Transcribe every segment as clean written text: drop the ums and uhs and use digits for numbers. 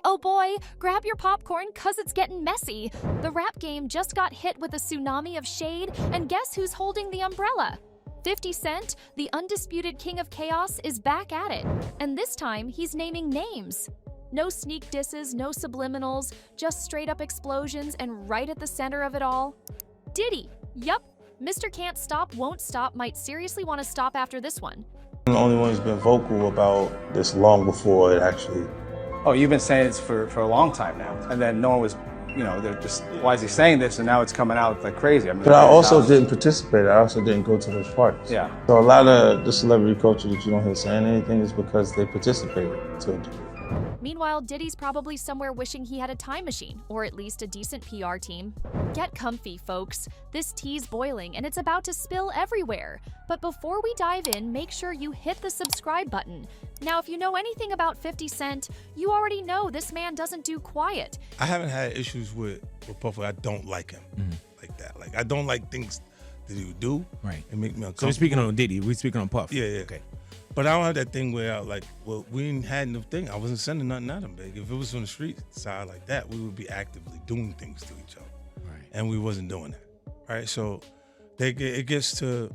oh boy, grab your popcorn cause it's getting messy. The rap game just got hit with a tsunami of shade, and guess who's holding the umbrella? 50 Cent, the undisputed king of chaos, is back at it. And this time, he's naming names. No sneak disses, no subliminals, just straight up explosions, and right at the center of it all, Diddy. Yup, Mr. Can't Stop, Won't Stop might seriously want to stop after this one. I'm the only one who's been vocal about this long before it actually. Oh, you've been saying this for a long time now. And then no one was, they're just, why is he saying this? And now it's coming out like crazy. I mean, but I also didn't participate. I also didn't go to those parties. Yeah. So a lot of the celebrity culture that you don't hear saying anything is because they participated to a degree. Meanwhile, Diddy's probably somewhere wishing he had a time machine, or at least a decent PR team. Get comfy, folks. This tea's boiling, and it's about to spill everywhere. But before we dive in, make sure you hit the subscribe button. Now, if you know anything about 50 Cent, you already know this man doesn't do quiet. I haven't had issues with Puff. I don't like him like that. Like, I don't like things that he would do. Right. And make me uncomfortable. So we're speaking on Diddy. We're speaking on Puff. Yeah. Okay. But I don't have that thing where we ain't had no thing. I wasn't sending nothing at him, big. If it was on the street side like that, we would be actively doing things to each other. Right. And And we wasn't doing that, right? So it gets to,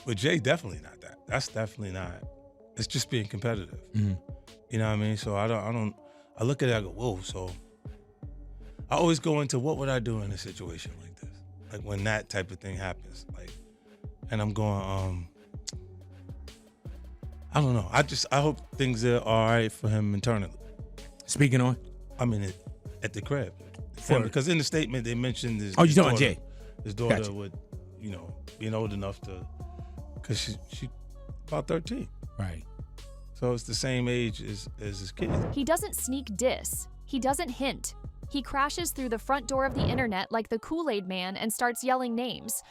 with Jay, definitely not that. That's definitely not. It's just being competitive. Mm-hmm. You know what I mean? So I look at it, I go, whoa. So I always go into what would I do in a situation like this? Like when that type of thing happens, like, and I'm going, I don't know. I hope things are all right for him internally. Speaking on? I mean, at the crib. Because in the statement they mentioned his you're talking daughter, Jay. His daughter Gotcha. would, being old enough to, because she about 13. Right. So it's the same age as his kid. He doesn't sneak diss. He doesn't hint. He crashes through the front door of the internet like the Kool-Aid man and starts yelling names.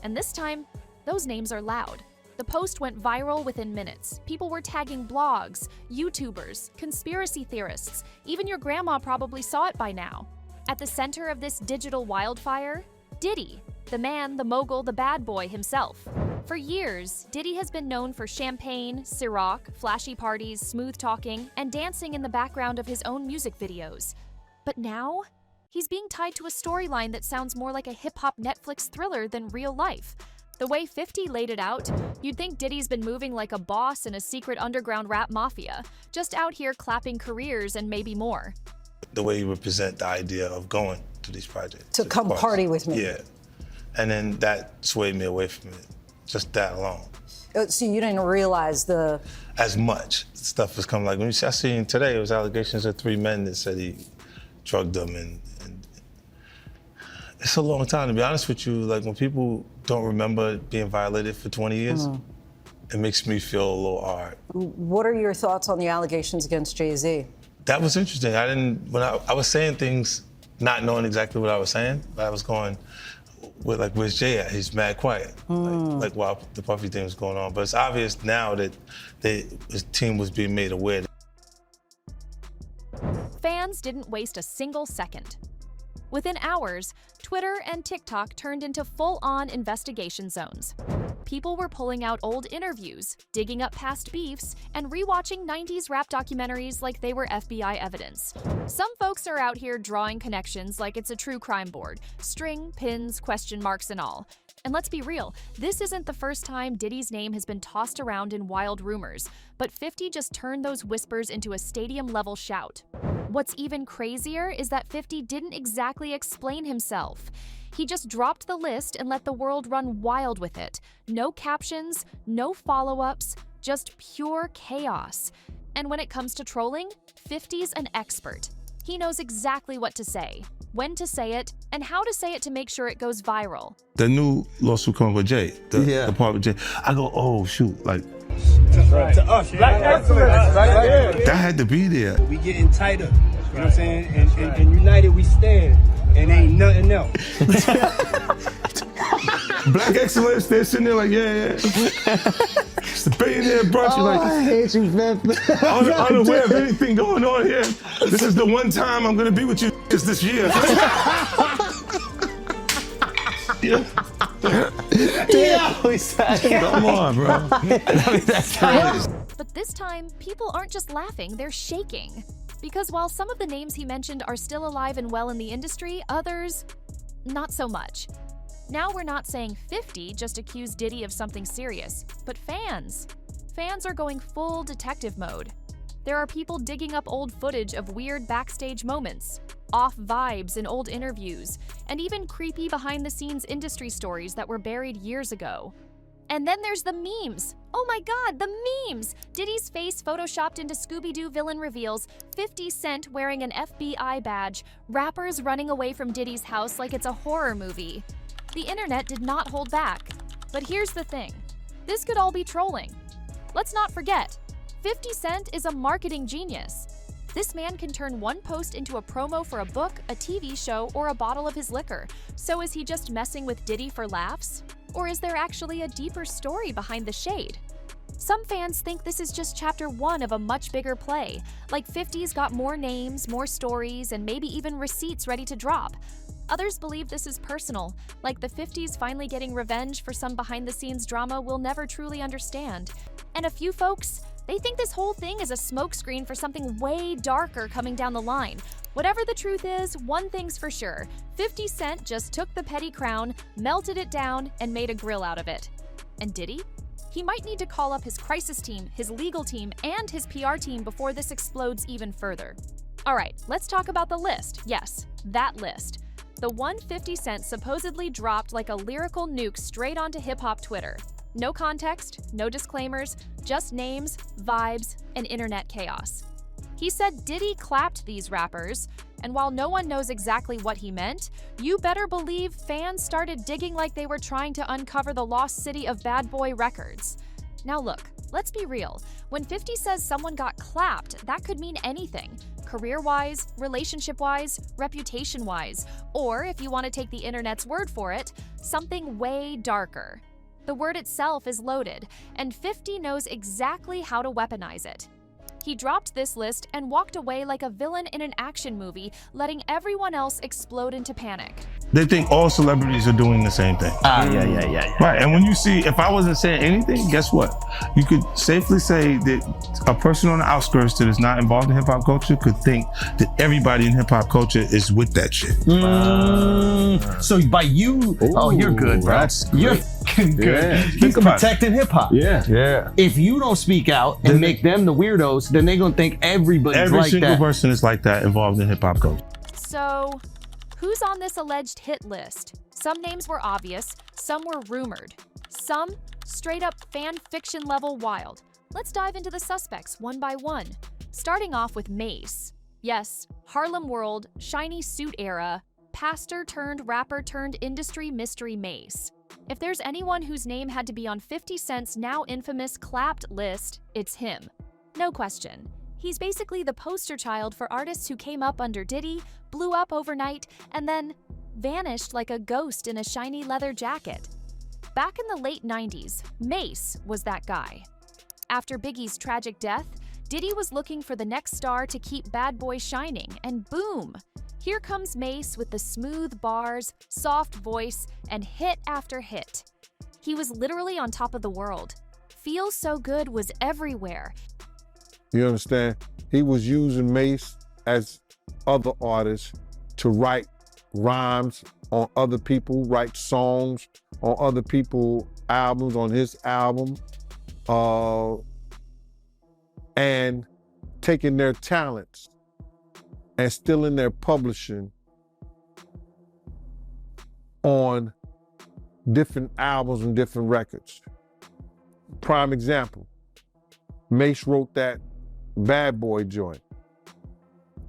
And this time, those names are loud. The post went viral within minutes. People were tagging blogs, YouTubers, conspiracy theorists. Even your grandma probably saw it by now. At the center of this digital wildfire, Diddy, the man, the mogul, the bad boy himself. For years, Diddy has been known for champagne, Ciroc, flashy parties, smooth talking, and dancing in the background of his own music videos. But now, he's being tied to a storyline that sounds more like a hip-hop Netflix thriller than real life. The way 50 laid it out, you'd think Diddy's been moving like a boss in a secret underground rap mafia, just out here clapping careers and maybe more. The way you would present the idea of going to these projects. To come party with me. Yeah. And then that swayed me away from it. Just that alone. So you didn't realize As much stuff was coming. Like when I seen today, it was allegations of 3 men that said he drugged them, and it's a long time, to be honest with you. Like when people don't remember being violated for 20 years, it makes me feel a little hard. What are your thoughts on the allegations against Jay-Z? That was interesting. When I was saying things, not knowing exactly what I was saying, but I was going with like, where's Jay at? He's mad quiet. Like while the Puffy thing was going on. But it's obvious now that his team was being made aware. Fans didn't waste a single second. Within hours, Twitter and TikTok turned into full-on investigation zones. People were pulling out old interviews, digging up past beefs, and rewatching 90s rap documentaries like they were FBI evidence. Some folks are out here drawing connections like it's a true crime board, string, pins, question marks, and all. And let's be real, this isn't the first time Diddy's name has been tossed around in wild rumors, but 50 just turned those whispers into a stadium-level shout. What's even crazier is that 50 didn't exactly explain himself. He just dropped the list and let the world run wild with it. No captions, no follow-ups, just pure chaos. And when it comes to trolling, 50's an expert. He knows exactly what to say, when to say it, and how to say it to make sure it goes viral. The new lawsuit coming with Jay, the part with Jay, I go, oh shoot, like. Right. To us, black excellence, right? That had to be there. We getting tighter, you know what I'm saying? And united we stand, and ain't nothing else. Black excellence, they're sitting there like, yeah. It's the billionaire brunch. Oh, Like, I hate you, man. unaware of anything going on here. This is the one time I'm gonna be with you is this year. Come on, bro. But this time, people aren't just laughing, they're shaking. Because while some of the names he mentioned are still alive and well in the industry, others, not so much. Now we're not saying 50 just accused Diddy of something serious, but fans. Fans are going full detective mode. There are people digging up old footage of weird backstage moments, off vibes in old interviews, and even creepy behind-the-scenes industry stories that were buried years ago. And then there's the memes. Oh my god, the memes! Diddy's face photoshopped into Scooby-Doo villain reveals, 50 Cent wearing an FBI badge, rappers running away from Diddy's house like it's a horror movie. The internet did not hold back. But here's the thing. This could all be trolling. Let's not forget, 50 Cent is a marketing genius. This man can turn one post into a promo for a book, a TV show, or a bottle of his liquor. So is he just messing with Diddy for laughs? Or is there actually a deeper story behind the shade? Some fans think this is just chapter 1 of a much bigger play, like 50's got more names, more stories, and maybe even receipts ready to drop. Others believe this is personal, like the 50's finally getting revenge for some behind-the-scenes drama we'll never truly understand. And a few folks, they think this whole thing is a smokescreen for something way darker coming down the line. Whatever the truth is, one thing's for sure. 50 Cent just took the petty crown, melted it down, and made a grill out of it. And Diddy? He might need to call up his crisis team, his legal team, and his PR team before this explodes even further. Alright, let's talk about the list. Yes, that list. The one 50 Cent supposedly dropped like a lyrical nuke straight onto hip-hop Twitter. No context, no disclaimers, just names, vibes, and internet chaos. He said Diddy clapped these rappers, and while no one knows exactly what he meant, you better believe fans started digging like they were trying to uncover the lost city of Bad Boy Records. Now look, let's be real. When 50 says someone got clapped, that could mean anything. Career-wise, relationship-wise, reputation-wise, or if you want to take the internet's word for it, something way darker. The word itself is loaded, and 50 knows exactly how to weaponize it. He dropped this list and walked away like a villain in an action movie, letting everyone else explode into panic. They think all celebrities are doing the same thing. Yeah. Right, and when you see, if I wasn't saying anything, guess what? You could safely say that a person on the outskirts that is not involved in hip-hop culture could think that everybody in hip-hop culture is with that shit. So by you, you're good, bro. You're fucking good. Yeah. He's Think about protecting hip-hop. Yeah. If you don't speak out and make them the weirdos, then they're gonna think everybody's Every like single that. person is like that involved in hip-hop culture. So, who's on this alleged hit list? Some names were obvious, some were rumored. Some, straight up fan fiction level wild. Let's dive into the suspects one by one. Starting off with Mace. Yes, Harlem World, shiny suit era, pastor turned rapper turned industry mystery Mace. If there's anyone whose name had to be on 50 Cent's now infamous clapped list, it's him. No question. He's basically the poster child for artists who came up under Diddy, blew up overnight, and then vanished like a ghost in a shiny leather jacket. Back in the late 90s, Mace was that guy. After Biggie's tragic death, Diddy was looking for the next star to keep Bad Boy shining, and boom! Here comes Mace with the smooth bars, soft voice, and hit after hit. He was literally on top of the world. Feel So Good was everywhere. You understand? He was using Mace as other artists to write rhymes on other people, write songs on other people's albums, on his album, and taking their talents and stealing their publishing on different albums and different records. Prime example, Mace wrote that Bad Boy joint.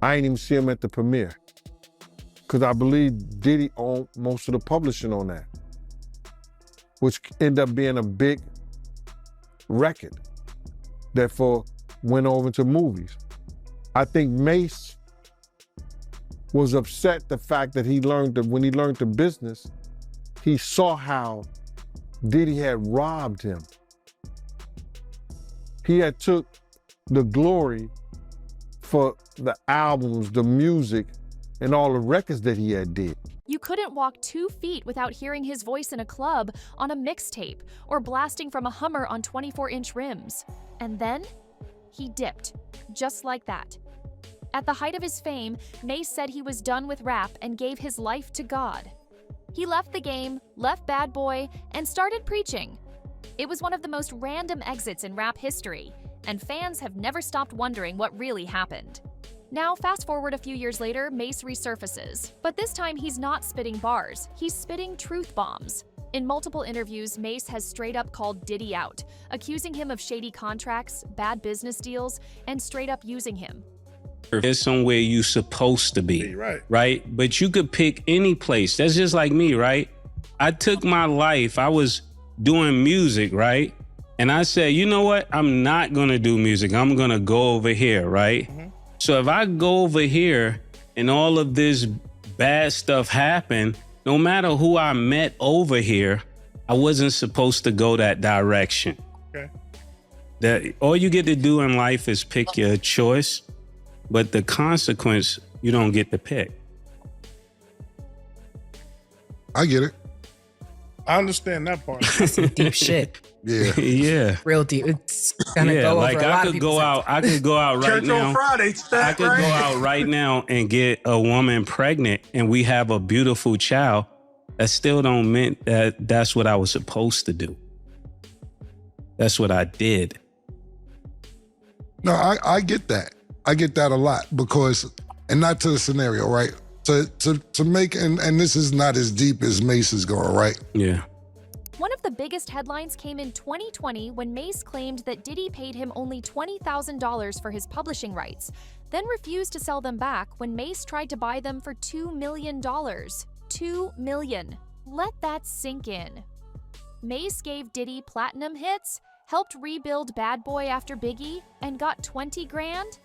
I ain't even see him at the premiere because I believe Diddy owned most of the publishing on that, which ended up being a big record that went over to movies. I think Mace was upset the fact that when he learned the business, he saw how Diddy had robbed him. He had took the glory for the albums, the music, and all the records that he had did. You couldn't walk 2 feet without hearing his voice in a club, on a mixtape, or blasting from a Hummer on 24-inch rims. And then, he dipped, just like that. At the height of his fame, Mace said he was done with rap and gave his life to God. He left the game, left Bad Boy, and started preaching. It was one of the most random exits in rap history, and fans have never stopped wondering what really happened. Now, fast forward a few years later, Mace resurfaces. But this time, he's not spitting bars, he's spitting truth bombs. In multiple interviews, Mace has straight up called Diddy out, accusing him of shady contracts, bad business deals, and straight up using him. There's somewhere you're supposed to be, right? But you could pick any place. That's just like me, right? I took my life, I was doing music, right? And I said, you know what? I'm not gonna do music. I'm gonna go over here, right? So if I go over here and all of this bad stuff happened, no matter who I met over here, I wasn't supposed to go that direction. That all you get to do in life is pick your choice, but the consequence you don't get to pick. I get it. I understand that part. That's some deep shit. Yeah. Yeah. Real deep. It's gonna go over like a lot I of could go out. I could go out right Church now. on Friday, I could go out right now and get a woman pregnant, and we have a beautiful child. That still don't mean that that's what I was supposed to do. That's what I did. No, I get that. I get that a lot because, and not to the scenario, right? To make, and this is not as deep as Mace is going, right? Yeah. One of the biggest headlines came in 2020 when Mace claimed that Diddy paid him only $20,000 for his publishing rights, then refused to sell them back when Mace tried to buy them for $2 million. $2 million. Let that sink in. Mace gave Diddy platinum hits, helped rebuild Bad Boy after Biggie, and got 20 grand?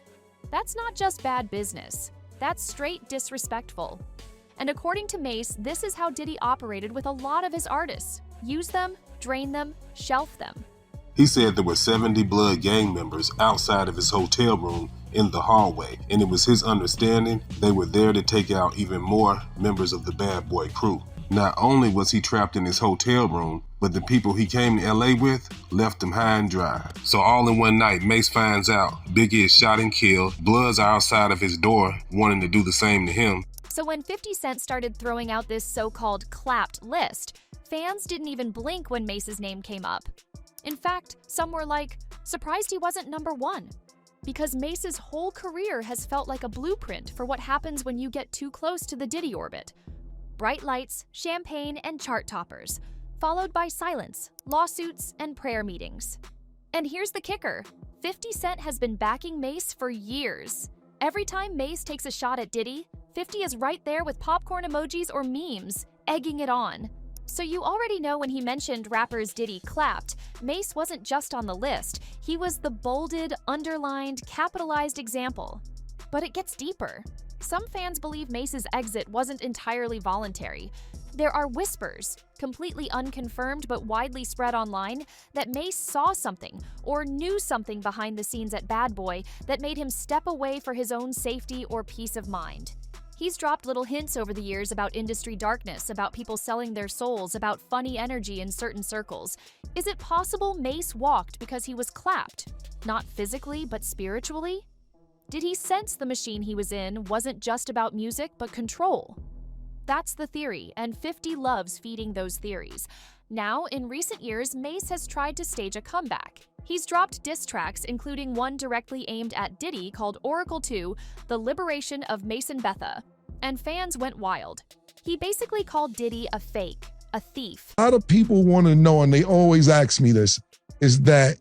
That's not just bad business. That's straight disrespectful. And according to Mace, this is how Diddy operated with a lot of his artists. Use them, drain them, shelf them. He said there were 70 Blood gang members outside of his hotel room in the hallway, and it was his understanding they were there to take out even more members of the Bad Boy crew. Not only was he trapped in his hotel room, but the people he came to LA with left him high and dry. So all in one night, Mace finds out Biggie is shot and killed, Bloods are outside of his door wanting to do the same to him. So when 50 Cent started throwing out this so-called clapped list, fans didn't even blink when Mace's name came up. In fact, some were like, surprised he wasn't number one. Because Mace's whole career has felt like a blueprint for what happens when you get too close to the Diddy orbit. Bright lights, champagne, and chart toppers, followed by silence, lawsuits, and prayer meetings. And here's the kicker. 50 Cent has been backing Mace for years. Every time Mace takes a shot at Diddy, 50 is right there with popcorn emojis or memes, egging it on. So you already know when he mentioned rappers Diddy clapped, Mace wasn't just on the list, he was the bolded, underlined, capitalized example. But it gets deeper. Some fans believe Mace's exit wasn't entirely voluntary. There are whispers, completely unconfirmed but widely spread online, that Mace saw something or knew something behind the scenes at Bad Boy that made him step away for his own safety or peace of mind. He's dropped little hints over the years about industry darkness, about people selling their souls, about funny energy in certain circles. Is it possible Mace walked because he was clapped? Not physically, but spiritually? Did he sense the machine he was in wasn't just about music, but control? That's the theory, and 50 loves feeding those theories. Now, in recent years, Mace has tried to stage a comeback. He's dropped diss tracks, including one directly aimed at Diddy called Oracle 2, The Liberation of Mason Betha. And fans went wild. He basically called Diddy a fake, a thief. A lot of people want to know, and they always ask me this, is that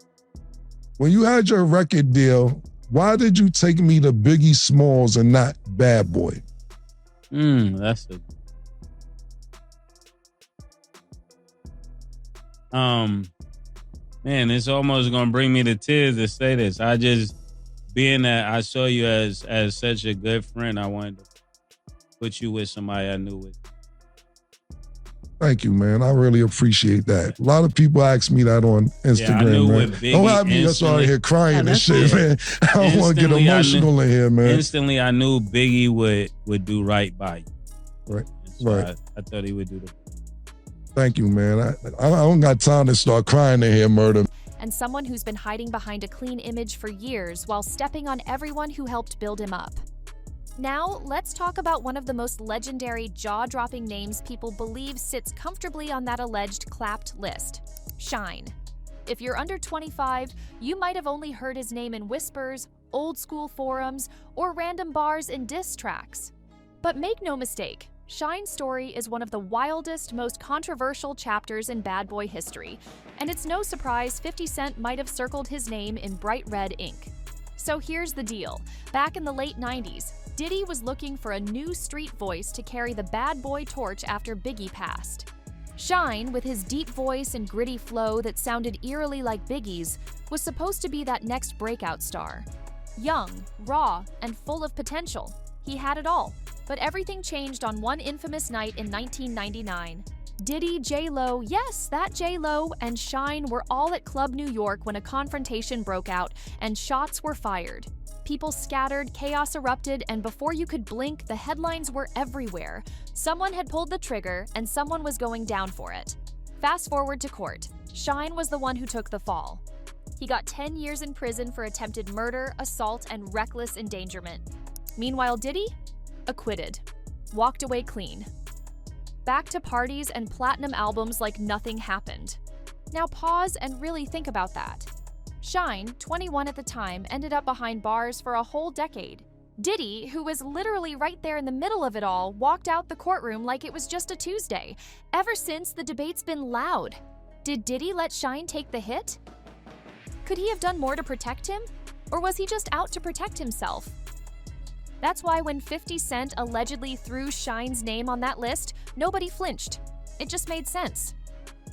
when you had your record deal, why did you take me to Biggie Smalls and not Bad Boy? That's a... Man, it's almost gonna bring me to tears to say this. I just, being that I saw you as such a good friend, I wanted to put you with somebody I knew with. Thank you, man. I really appreciate that. A lot of people ask me that on Instagram, man. Don't have me just out here crying and shit, man. I don't want to get emotional in here, man. Instantly, I knew Biggie would do right by you. Right, so right. I thought he would do the... Thank you, man. I don't got time to start crying in here, murder. And someone who's been hiding behind a clean image for years while stepping on everyone who helped build him up. Now, let's talk about one of the most legendary, jaw-dropping names people believe sits comfortably on that alleged clapped list: Shyne. If you're under 25, you might have only heard his name in whispers, old-school forums, or random bars and diss tracks. But make no mistake, Shyne's story is one of the wildest, most controversial chapters in bad boy history, and it's no surprise 50 Cent might have circled his name in bright red ink. So here's the deal. Back in the late 90s, Diddy was looking for a new street voice to carry the bad boy torch after Biggie passed. Shyne, with his deep voice and gritty flow that sounded eerily like Biggie's, was supposed to be that next breakout star. Young, raw, and full of potential, he had it all. But everything changed on one infamous night in 1999. Diddy, J-Lo, yes, that J-Lo, and Shyne were all at Club New York when a confrontation broke out and shots were fired. People scattered, chaos erupted, and before you could blink, the headlines were everywhere. Someone had pulled the trigger, and someone was going down for it. Fast forward to court. Shyne was the one who took the fall. He got 10 years in prison for attempted murder, assault, and reckless endangerment. Meanwhile, Diddy? Acquitted. Walked away clean. Back to parties and platinum albums like nothing happened. Now pause and really think about that. Shyne, 21 at the time, ended up behind bars for a whole decade. Diddy, who was literally right there in the middle of it all, walked out the courtroom like it was just a Tuesday. Ever since, the debate's been loud. Did Diddy let Shyne take the hit? Could he have done more to protect him? Or was he just out to protect himself? That's why when 50 Cent allegedly threw Shyne's name on that list, nobody flinched. It just made sense.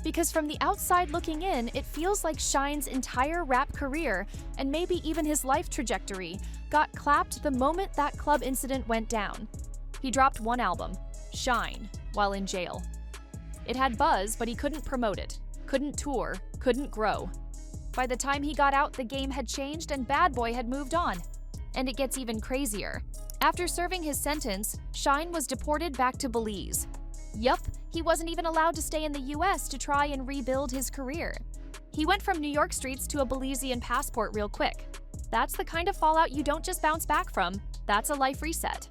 Because from the outside looking in, it feels like Shyne's entire rap career, and maybe even his life trajectory, got clapped the moment that club incident went down. He dropped one album, Shyne, while in jail. It had buzz, but he couldn't promote it, couldn't tour, couldn't grow. By the time he got out, the game had changed and Bad Boy had moved on. And it gets even crazier. After serving his sentence, Shyne was deported back to Belize. Yup, he wasn't even allowed to stay in the US to try and rebuild his career. He went from New York streets to a Belizean passport real quick. That's the kind of fallout you don't just bounce back from, that's a life reset.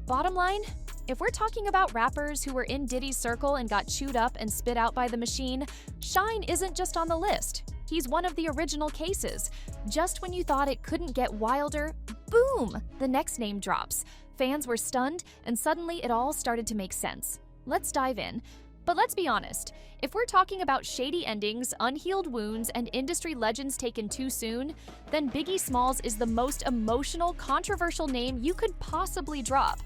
Bottom line, if we're talking about rappers who were in Diddy's circle and got chewed up and spit out by the machine, Shyne isn't just on the list. He's one of the original cases. Just when you thought it couldn't get wilder, boom, the next name drops. Fans were stunned, and suddenly it all started to make sense. Let's dive in. But let's be honest, if we're talking about shady endings, unhealed wounds, and industry legends taken too soon, then Biggie Smalls is the most emotional, controversial name you could possibly drop.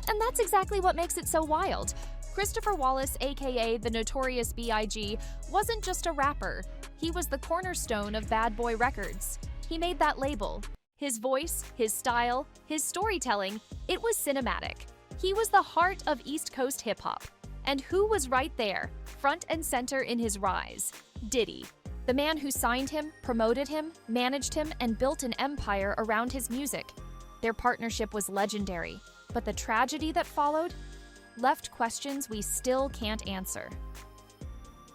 And that's exactly what makes it so wild. Christopher Wallace, aka the Notorious B.I.G., wasn't just a rapper. He was the cornerstone of Bad Boy Records. He made that label. His voice, his style, his storytelling, it was cinematic. He was the heart of East Coast hip-hop. And who was right there, front and center in his rise? Diddy. The man who signed him, promoted him, managed him, and built an empire around his music. Their partnership was legendary. But the tragedy that followed left questions we still can't answer.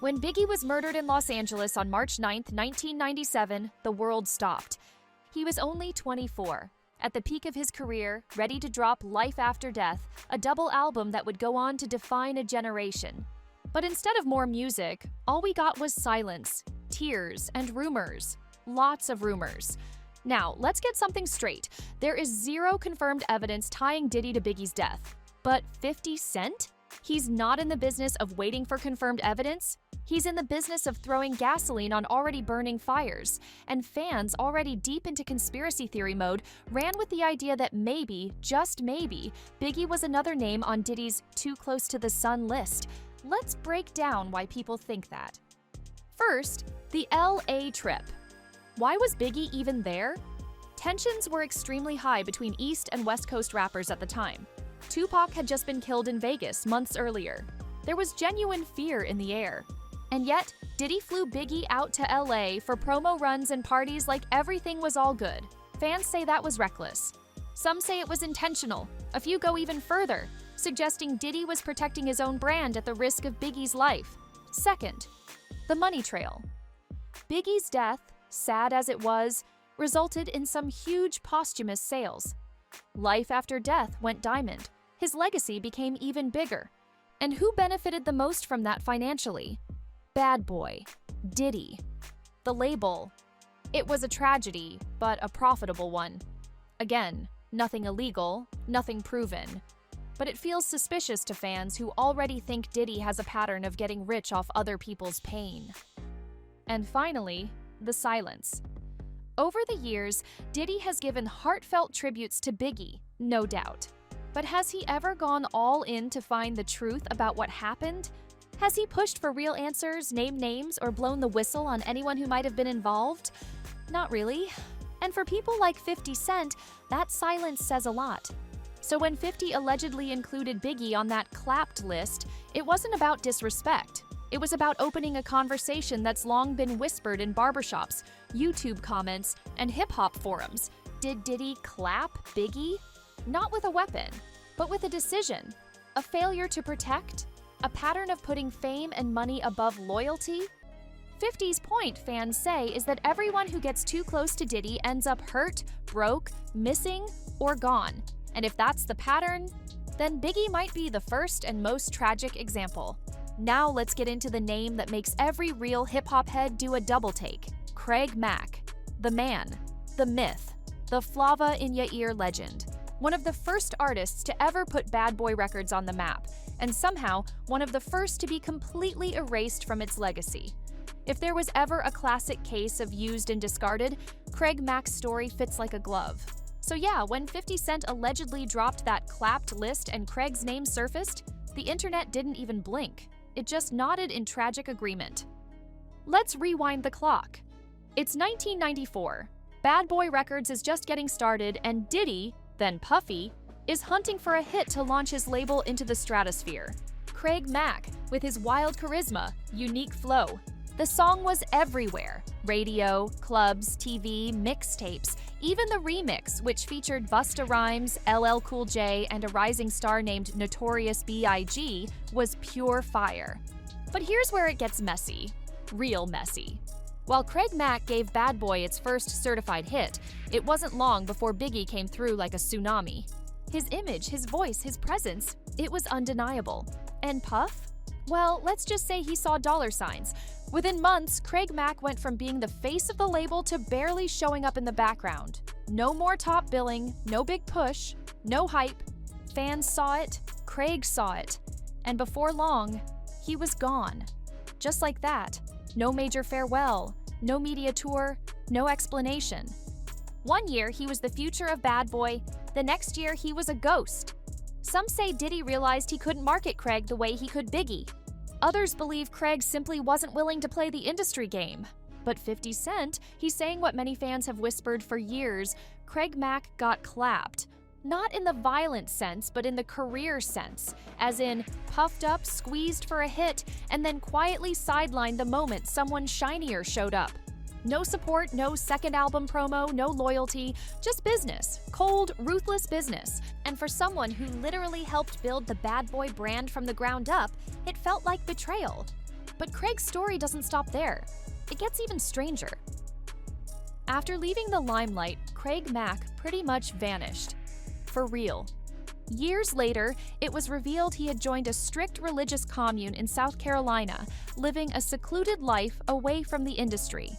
When Biggie was murdered in Los Angeles on March 9, 1997, the world stopped. He was only 24, at the peak of his career, ready to drop Life After Death, a double album that would go on to define a generation. But instead of more music, all we got was silence, tears, and rumors. Lots of rumors. Now, let's get something straight. There is zero confirmed evidence tying Diddy to Biggie's death. But 50 Cent? He's not in the business of waiting for confirmed evidence. He's in the business of throwing gasoline on already burning fires. And fans, already deep into conspiracy theory mode, ran with the idea that maybe, just maybe, Biggie was another name on Diddy's Too Close to the Sun list. Let's break down why people think that. First, the LA trip. Why was Biggie even there? Tensions were extremely high between East and West Coast rappers at the time. Tupac had just been killed in Vegas months earlier. There was genuine fear in the air. And yet, Diddy flew Biggie out to LA for promo runs and parties like everything was all good. Fans say that was reckless. Some say it was intentional. A few go even further, suggesting Diddy was protecting his own brand at the risk of Biggie's life. Second, the money trail. Biggie's death, sad as it was, resulted in some huge posthumous sales. Life after death went diamond. His legacy became even bigger. And who benefited the most from that financially? Bad Boy, Diddy. The label. It was a tragedy, but a profitable one. Again, nothing illegal, nothing proven. But it feels suspicious to fans who already think Diddy has a pattern of getting rich off other people's pain. And finally, the silence. Over the years, Diddy has given heartfelt tributes to Biggie, no doubt. But has he ever gone all in to find the truth about what happened? Has he pushed for real answers, named names, or blown the whistle on anyone who might have been involved? Not really. And for people like 50 Cent, that silence says a lot. So when 50 allegedly included Biggie on that clapped list, it wasn't about disrespect. It was about opening a conversation that's long been whispered in barbershops, YouTube comments, and hip-hop forums. Did Diddy clap Biggie? Not with a weapon, but with a decision. A failure to protect? A pattern of putting fame and money above loyalty? 50's point, fans say, is that everyone who gets too close to Diddy ends up hurt, broke, missing, or gone. And if that's the pattern, then Biggie might be the first and most tragic example. Now let's get into the name that makes every real hip-hop head do a double take. Craig Mack. The man. The myth. The Flava in Ya Ear legend. One of the first artists to ever put Bad Boy Records on the map, and somehow one of the first to be completely erased from its legacy. If there was ever a classic case of used and discarded, Craig Mack's story fits like a glove. So yeah, when 50 Cent allegedly dropped that clapped list and Craig's name surfaced, the internet didn't even blink. It just nodded in tragic agreement. Let's rewind the clock. It's 1994. Bad Boy Records is just getting started, and Diddy, then Puffy, is hunting for a hit to launch his label into the stratosphere. Craig Mack, with his wild charisma, unique flow. The song was everywhere. Radio, clubs, TV, mixtapes, even the remix, which featured Busta Rhymes, LL Cool J, and a rising star named Notorious B.I.G., was pure fire. But here's where it gets messy. Real messy. While Craig Mack gave Bad Boy its first certified hit, it wasn't long before Biggie came through like a tsunami. His image, his voice, his presence, it was undeniable. And Puff? Well, let's just say he saw dollar signs. Within months, Craig Mack went from being the face of the label to barely showing up in the background. No more top billing, no big push, no hype. Fans saw it, Craig saw it, and before long, he was gone. Just like that, no major farewell, no media tour, no explanation. One year, he was the future of Bad Boy, the next year, he was a ghost. Some say Diddy realized he couldn't market Craig the way he could Biggie. Others believe Craig simply wasn't willing to play the industry game. But 50 Cent, he's saying what many fans have whispered for years, Craig Mack got clapped. Not in the violent sense, but in the career sense, as in puffed up, squeezed for a hit, and then quietly sidelined the moment someone shinier showed up. No support, no second album promo, no loyalty, just business. Cold, ruthless business. And for someone who literally helped build the Bad Boy brand from the ground up, it felt like betrayal. But Craig's story doesn't stop there. It gets even stranger. After leaving the limelight, Craig Mack pretty much vanished. For real. Years later, it was revealed he had joined a strict religious commune in South Carolina, living a secluded life away from the industry.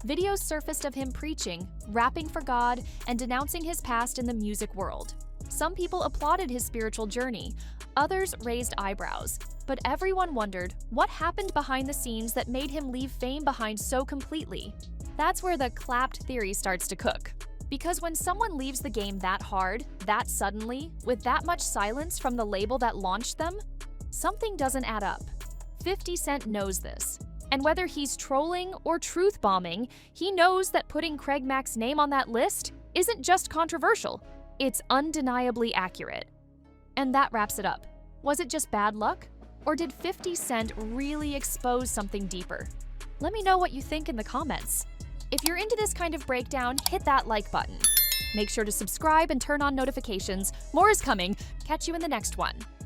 Videos surfaced of him preaching, rapping for God, and denouncing his past in the music world. Some people applauded his spiritual journey, others raised eyebrows, but everyone wondered what happened behind the scenes that made him leave fame behind so completely. That's where the clapped theory starts to cook. Because when someone leaves the game that hard, that suddenly, with that much silence from the label that launched them, something doesn't add up. 50 Cent knows this. And whether he's trolling or truth bombing, he knows that putting Craig Mack's name on that list isn't just controversial, it's undeniably accurate. And that wraps it up. Was it just bad luck? Or did 50 Cent really expose something deeper? Let me know what you think in the comments. If you're into this kind of breakdown, hit that like button. Make sure to subscribe and turn on notifications. More is coming. Catch you in the next one.